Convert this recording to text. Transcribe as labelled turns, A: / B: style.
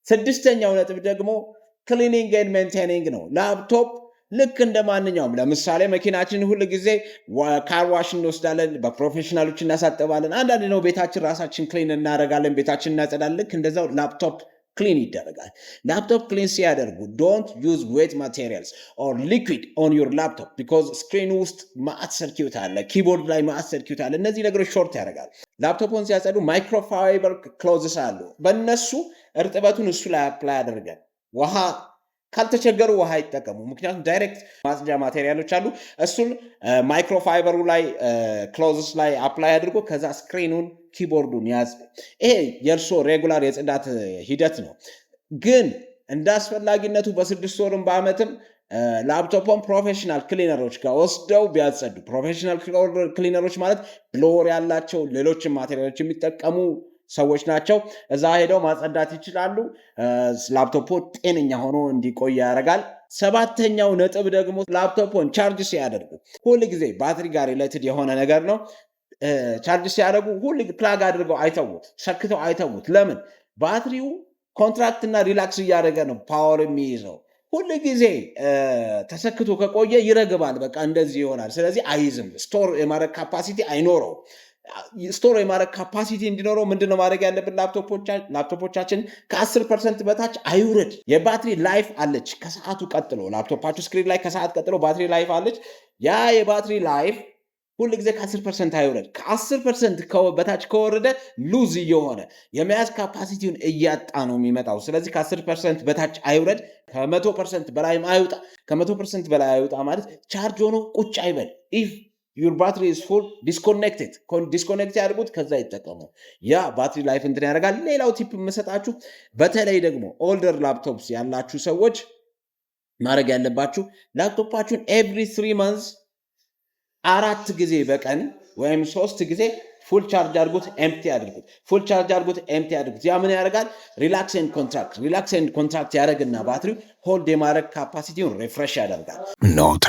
A: ስድስተኛው ነጥብ ደግሞ ክሊኒንግ ኤንድ ሜንቴኒንግ ነው። ላፕቶፕ ልክ እንደ ማንኛውም ለምሳሌ መኪናችን ሁሉ ጊዜ ካር ዋሽ እንወስዳለን፣ በፕሮፌሽናሎች እናሳጥባለን። አንዳንድ ነው ቤታችን ራሳችን ክሊን እናደርጋለን፣ ቤታችን እናጸዳለን። ልክ እንደዛው ላፕቶፕ ክሊን ይደረጋል። ላፕቶፕ ክሊን ሲያደርጉ ዶንት ዩዝ ዌት ማቴሪያልስ ኦር ሊኩዊድ ኦን ዩር ላፕቶፕ ቢኮዝ ስክሪን ውስጥ ማዕት ሰርኪዩት አለ፣ ኪቦርድ ላይ ማዕት ሰርኪዩት አለ። እነዚህ ነገሮች ሾርት ያደርጋል። ላፕቶፑን ሲያጸዱ ማይክሮፋይበር ክሎዝስ አሉ። በእነሱ እርጥበቱን እሱ ላይ አፕላይ አድርገን ውሃ ካልተቸገሩ ውሃ ይጠቀሙ። ምክንያቱም ዳይሬክት ማጽጃ ማቴሪያሎች አሉ። እሱን ማይክሮፋይበሩ ላይ ክሎዝስ ላይ አፕላይ አድርጎ ከዛ ስክሪኑን ኪቦርዱን ያዝ። ይሄ የእርሶ ሬጉላር የጽዳት ሂደት ነው። ግን እንደ አስፈላጊነቱ በ6 ወርም በአመትም ላፕቶፕን ፕሮፌሽናል ክሊነሮች ጋር ወስደው ቢያጸዱ። ፕሮፌሽናል ክሊነሮች ማለት ብሎወር ያላቸው ሌሎችን ማቴሪያሎች የሚጠቀሙ ሰዎች ናቸው። እዛ ሄደው ማጸዳት ይችላሉ። ላፕቶፖ ጤነኛ ሆኖ እንዲቆይ ያደርጋል። ሰባተኛው ነጥብ ደግሞ ላፕቶፖን ቻርጅ ሲያደርጉ ሁል ጊዜ ባትሪ ጋር ሪሌትድ የሆነ ነገር ነው። ቻርጅ ሲያደርጉ ሁል ፕላግ አድርገው አይተውት፣ ሰክተው አይተውት። ለምን? ባትሪው ኮንትራክት እና ሪላክስ እያደረገ ነው ፓወር የሚይዘው። ሁል ጊዜ ተሰክቶ ከቆየ ይረግባል። በቃ እንደዚህ ይሆናል። ስለዚህ አይዝም፣ ስቶር የማድረግ ካፓሲቲ አይኖረው። ስቶር የማድረግ ካፓሲቲ እንዲኖረው ምንድነው ማድረግ ያለብን? ላፕቶፖቻችን ከ10% በታች አይውረድ። የባትሪ ላይፍ አለች ከሰዓቱ ቀጥሎ፣ ላፕቶፓችሁ ስክሪን ላይ ከሰዓት ቀጥሎ ባትሪ ላይፍ አለች። ያ የባትሪ ላይፍ ሁል ጊዜ ከ10% አይውረድ። ከ10% በታች ከወረደ ሉዝ እየሆነ የመያዝ ካፓሲቲውን እያጣ ነው የሚመጣው። ስለዚህ ከ10% በታች አይውረድ፣ ከ100% በላይም አይውጣ። ከ100% በላይ አይውጣ ማለት ቻርጅ ሆኖ ቁጭ አይበል። ኢፍ ዩር ባትሪ ኢዝ ፉል ዲስኮኔክት ያድርጉት፣ ከዛ ይጠቀሙ። ያ ባትሪ ላይፍ እንትን ያደርጋል። ሌላው ቲፕ የምሰጣችሁ በተለይ ደግሞ ኦልደር ላፕቶፕስ ያላችሁ ሰዎች ማድረግ ያለባችሁ ላፕቶፓችሁን ኤቭሪ 3 months 4 ጊዜ በቀን ወይም 3 ጊዜ ፉል ቻርጅ አድርጉት፣ ኤምፕቲ አድርጉት። ፉል ቻርጅ አድርጉት፣ ኤምፕቲ አድርጉት። ያ ምን ያደርጋል? ሪላክስ ኤንድ ኮንትራክት ያደርግና ባትሪው ሆልድ የማድረግ ካፓሲቲውን ሪፍሬሽ ያደርጋል።
B: ኖታ